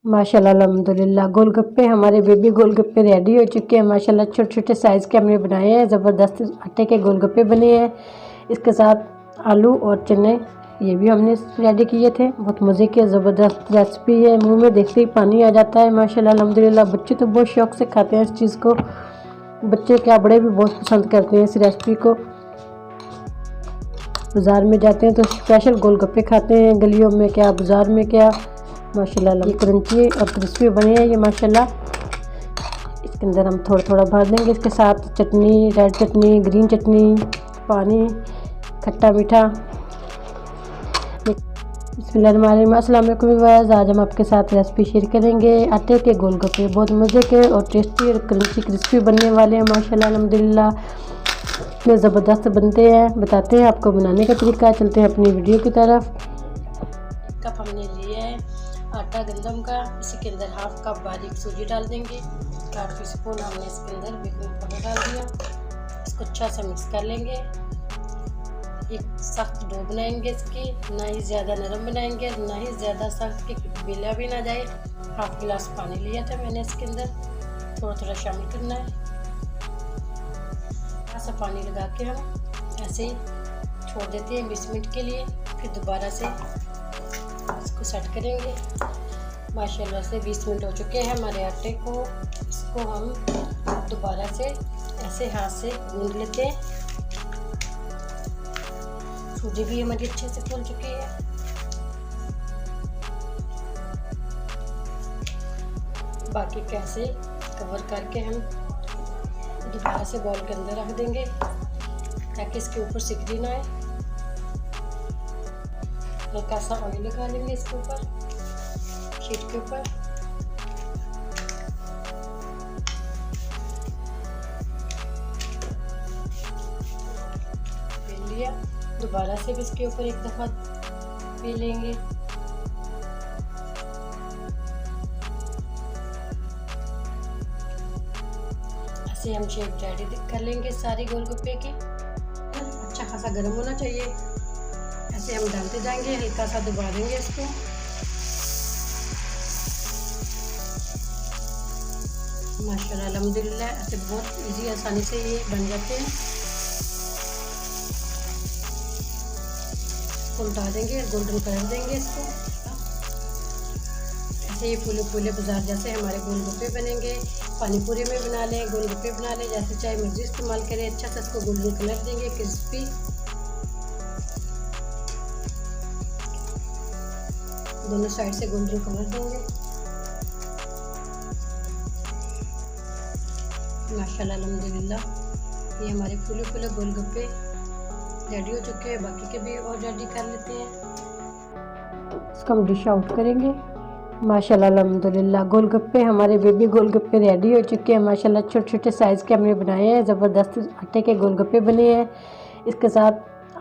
माशाल्लाह अल्हम्दुलिल्लाह गोलगप्पे हमारे बेबी गोलगप्पे रेडी हो चुके हैं। माशाल्लाह छोटे छोटे साइज़ के हमने बनाए हैं। ज़बरदस्त आटे के गोलगप्पे बने हैं। इसके साथ आलू और चने ये भी हमने रेडी किए थे। बहुत मज़े के ज़बरदस्त रेसिपी है। मुंह में देखते ही पानी आ जाता है। माशाल्लाह अल्हम्दुलिल्लाह बच्चे तो बहुत शौक़ से खाते हैं इस चीज़ को। बच्चे क्या बड़े भी बहुत पसंद करते हैं इस रेसिपी को। बाज़ार में जाते हैं तो स्पेशल गोलगप्पे खाते हैं, गलियों में क्या बाज़ार में क्या। माशाल्लाह ये क्रंची और क्रिस्पी बने हैं ये माशाल्लाह। इसके अंदर हम थोड़ा थोड़ा भर देंगे। इसके साथ चटनी, रेड चटनी, ग्रीन चटनी, पानी, खट्टा मीठा। बिस्मिल्लाहिर्रहमानिर्रहीम। अस्सलाम वालेकुम व्यूअर्स, आज हम आपके साथ रेसिपी शेयर करेंगे आटे के गोलगप्पे। बहुत मज़े के और टेस्टी और क्रंची क्रिस्पी बनने वाले हैं माशाल्लाह अल्हम्दुलिल्लाह। इतने ज़बरदस्त बनते हैं। बताते हैं आपको बनाने का तरीका। चलते हैं अपनी वीडियो की तरफ। कप हमने लिया है आटा गंदम का। इसी के अंदर हाफ कप बारीक सूजी डाल देंगे। 4 टीस्पून हमने इसके अंदर बेकिंग पाउडर डाल दिया। इसको अच्छा सा मिक्स कर लेंगे। एक सख्त डो बनाएंगे इसकी, ना ही ज़्यादा नरम बनाएंगे ना ही ज़्यादा सख्त कि बेला भी ना जाए। हाफ गिलास पानी लिया था मैंने, इसके अंदर थोड़ा थोड़ा शामिल करना है। ऐसा पानी लगा के हम ऐसे ही छोड़ देते हैं 20 मिनट के लिए। फिर दोबारा से इसको सेट करेंगे। माशाल्लाह से 20 मिनट हो चुके हैं हमारे आटे को। इसको हम दोबारा से ऐसे हाथ से गूंद लेते हैं। सूजी भी हमारी अच्छे से फूल चुकी है। बाकी कैसे कवर करके हम दोबारा से बॉल के अंदर रख देंगे ताकि इसके ऊपर सिकड़ी ना आए। हल्का सा ऑयल लगा लेंगे इसके ऊपर, शीट के ऊपर। बेल लिया। दोबारा से भी इसके ऊपर एक दफ़ा बेल लेंगे। ऐसे हम शेप रेडी कर लेंगे सारी गोलगप्पे की। अच्छा खासा गर्म होना चाहिए। ऐसे हम डालते जाएंगे, हल्का सा दबा देंगे इसको। माशाल्लाह अल्हम्दुलिल्लाह ऐसे बहुत इजी आसानी से ये बन जाते हैं। उल्टा देंगे, गोल्डन कलर देंगे इसको। ऐसे ये फूले फूले बाजार जैसे हमारे गोलगप्पे बनेंगे। पानीपुरी में बना लें, गोलगप्पे बना लें, जैसे चाहे मर्जी इस्तेमाल करें। अच्छा सा इसको गोल्डन कलर देंगे, क्रिस्पी। दोनों साइड से गोल्डन कलर देंगे। माशाल्लाह अल्हम्दुलिल्लाह ये हमारे फूले फूले गोलगप्पे रेडी हो चुके हैं। बाकी के भी और रेडी कर लेते हैं। इसको हम डिश आउट करेंगे। माशाल्लाह अल्हम्दुलिल्लाह गोलगप्पे हमारे बेबी गोलगप्पे रेडी हो चुके हैं। माशाल्लाह छोटे छोटे साइज़ के हमने बनाए हैं। ज़बरदस्त आटे के गोलगप्पे बने हैं। इसके साथ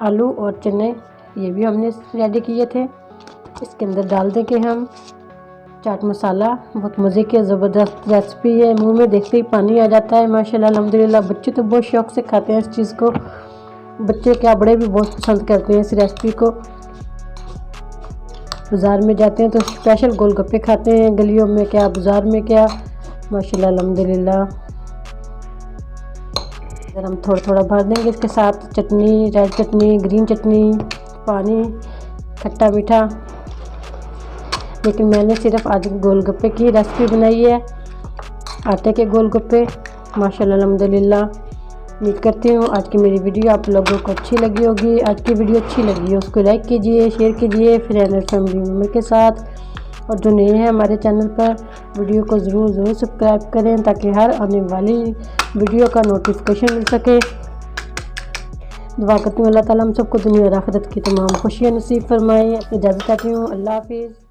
आलू और चने ये भी हमने रेडी किए थे। इसके अंदर डाल देंगे हम चाट मसाला। बहुत मज़े के ज़बरदस्त रेसिपी है। मुंह में देखते ही पानी आ जाता है। माशाल्लाह अल्हम्दुलिल्लाह बच्चे तो बहुत शौक़ से खाते हैं इस चीज़ को। बच्चे क्या बड़े भी बहुत पसंद करते हैं इस रेसिपी को। बाज़ार में जाते हैं तो स्पेशल गोलगप्पे खाते हैं, गलियों में क्या बाज़ार में क्या। माशाल्लाह अल्हम्दुलिल्लाह। अगर हम थोड़ा थोड़ा भर देंगे। इसके साथ चटनी, रेड चटनी, ग्रीन चटनी, पानी, खट्टा मीठा। लेकिन मैंने सिर्फ आज गोलगप्पे की रेसिपी बनाई है, आटे के गोलगप्पे। माशाल्लाह अल्हम्दुलिल्लाह। उम्मीद करती हूँ आज की मेरी वीडियो आप लोगों को अच्छी लगी होगी। आज की वीडियो अच्छी लगी है उसको लाइक कीजिए, शेयर कीजिए फ्रेंड और फैमिली मेम्बर के साथ। और जो नए हैं हमारे चैनल पर वीडियो को ज़रूर सब्सक्राइब करें ताकि हर आने वाली वीडियो का नोटिफिकेशन मिल सके। दुआ करती हूँ अल्लाह ताला हम सबको दुनिया और आखिरत की तमाम खुशियाँ नसीब फरमाए। इजाज़त चाहती हूँ। अल्लाह हाफिज़।